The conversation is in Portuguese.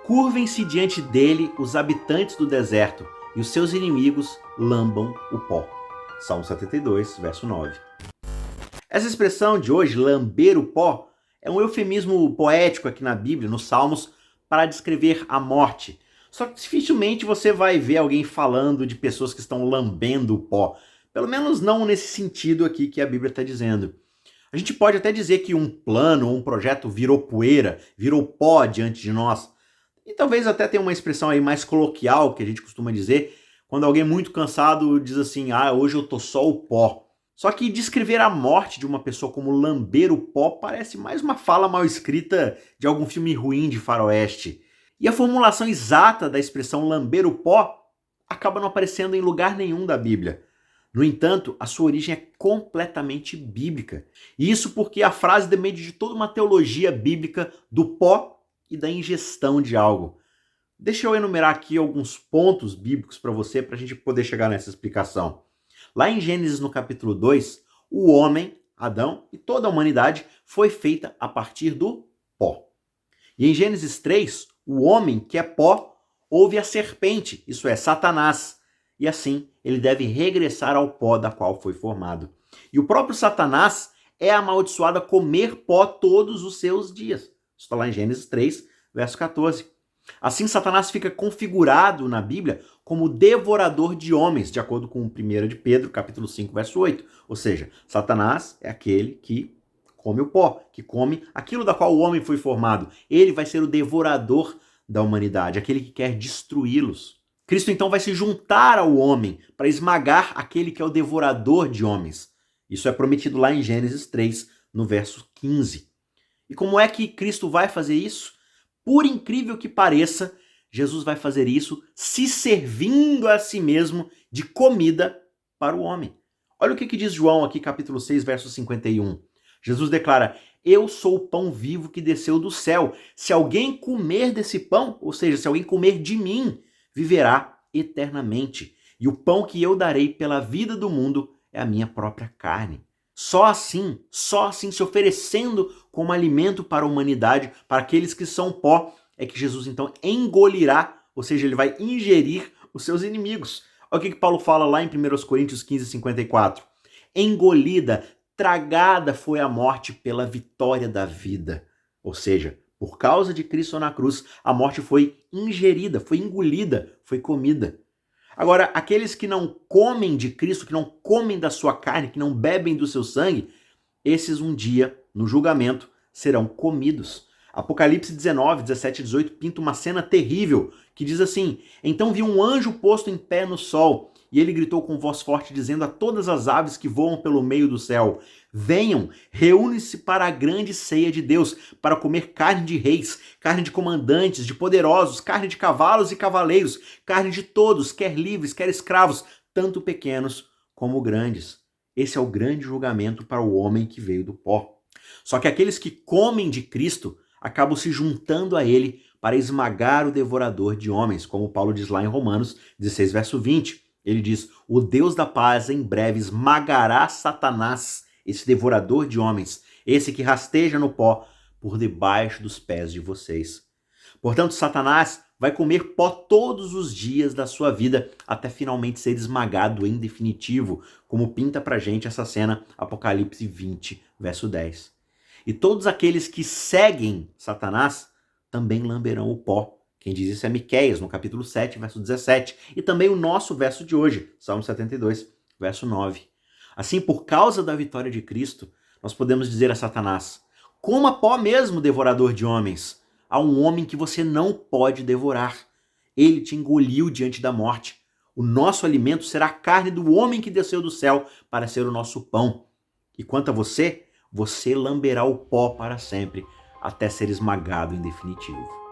Curvem-se diante dele os habitantes do deserto, e os seus inimigos lambam o pó. Salmo 72, verso 9. Essa expressão de hoje, lamber o pó, é um eufemismo poético aqui na Bíblia, nos Salmos, para descrever a morte. Só que dificilmente você vai ver alguém falando de pessoas que estão lambendo o pó. Pelo menos não nesse sentido aqui que a Bíblia está dizendo. A gente pode até dizer que um plano ou um projeto virou poeira, virou pó diante de nós. E talvez até tenha uma expressão aí mais coloquial que a gente costuma dizer, quando alguém muito cansado diz assim, hoje eu tô só o pó. Só que descrever a morte de uma pessoa como lamber o pó parece mais uma fala mal escrita de algum filme ruim de faroeste. E a formulação exata da expressão lamber o pó acaba não aparecendo em lugar nenhum da Bíblia. No entanto, a sua origem é completamente bíblica. E isso porque a frase depende de toda uma teologia bíblica do pó e da ingestão de algo. Deixa eu enumerar aqui alguns pontos bíblicos para você, para a gente poder chegar nessa explicação. Lá em Gênesis, no capítulo 2, o homem, Adão, e toda a humanidade foi feita a partir do pó. E em Gênesis 3, o homem, que é pó, ouve a serpente, isso é, Satanás, e assim ele deve regressar ao pó da qual foi formado. E o próprio Satanás é amaldiçoado a comer pó todos os seus dias. Isso está lá em Gênesis 3, verso 14. Assim, Satanás fica configurado na Bíblia como devorador de homens, de acordo com 1 de Pedro, capítulo 5, verso 8. Ou seja, Satanás é aquele que come o pó, que come aquilo da qual o homem foi formado. Ele vai ser o devorador da humanidade, aquele que quer destruí-los. Cristo então vai se juntar ao homem para esmagar aquele que é o devorador de homens. Isso é prometido lá em Gênesis 3, no verso 15. E como é que Cristo vai fazer isso? Por incrível que pareça, Jesus vai fazer isso se servindo a si mesmo de comida para o homem. Olha o que diz João aqui, capítulo 6, verso 51. Jesus declara, eu sou o pão vivo que desceu do céu. Se alguém comer desse pão, ou seja, se alguém comer de mim, viverá eternamente. E o pão que eu darei pela vida do mundo é a minha própria carne. Só assim se oferecendo como alimento para a humanidade, para aqueles que são pó, é que Jesus então engolirá, ou seja, ele vai ingerir os seus inimigos. Olha o que Paulo fala lá em 1 Coríntios 15, 54. Engolida, tragada foi a morte pela vitória da vida. Ou seja, por causa de Cristo na cruz, a morte foi ingerida, foi engolida, foi comida. Agora, aqueles que não comem de Cristo, que não comem da sua carne, que não bebem do seu sangue, esses um dia, no julgamento, serão comidos. Apocalipse 19, 17 e 18 pinta uma cena terrível, que diz assim, então vi um anjo posto em pé no sol, e ele gritou com voz forte, dizendo a todas as aves que voam pelo meio do céu, venham, reúnem-se para a grande ceia de Deus, para comer carne de reis, carne de comandantes, de poderosos, carne de cavalos e cavaleiros, carne de todos, quer livres, quer escravos, tanto pequenos como grandes. Esse é o grande julgamento para o homem que veio do pó. Só que aqueles que comem de Cristo acabam se juntando a ele para esmagar o devorador de homens, como Paulo diz lá em Romanos 16, verso 20. Ele diz, o Deus da paz em breve esmagará Satanás, esse devorador de homens, esse que rasteja no pó por debaixo dos pés de vocês. Portanto, Satanás vai comer pó todos os dias da sua vida, até finalmente ser esmagado em definitivo, como pinta pra gente essa cena, Apocalipse 20, verso 10. E todos aqueles que seguem Satanás também lamberão o pó. Quem diz isso é Miqueias, no capítulo 7, verso 17. E também o nosso verso de hoje, Salmo 72, verso 9. Assim, por causa da vitória de Cristo, nós podemos dizer a Satanás, coma pó mesmo, devorador de homens. Há um homem que você não pode devorar. Ele te engoliu diante da morte. O nosso alimento será a carne do homem que desceu do céu para ser o nosso pão. E quanto a você, você lamberá o pó para sempre, até ser esmagado em definitivo.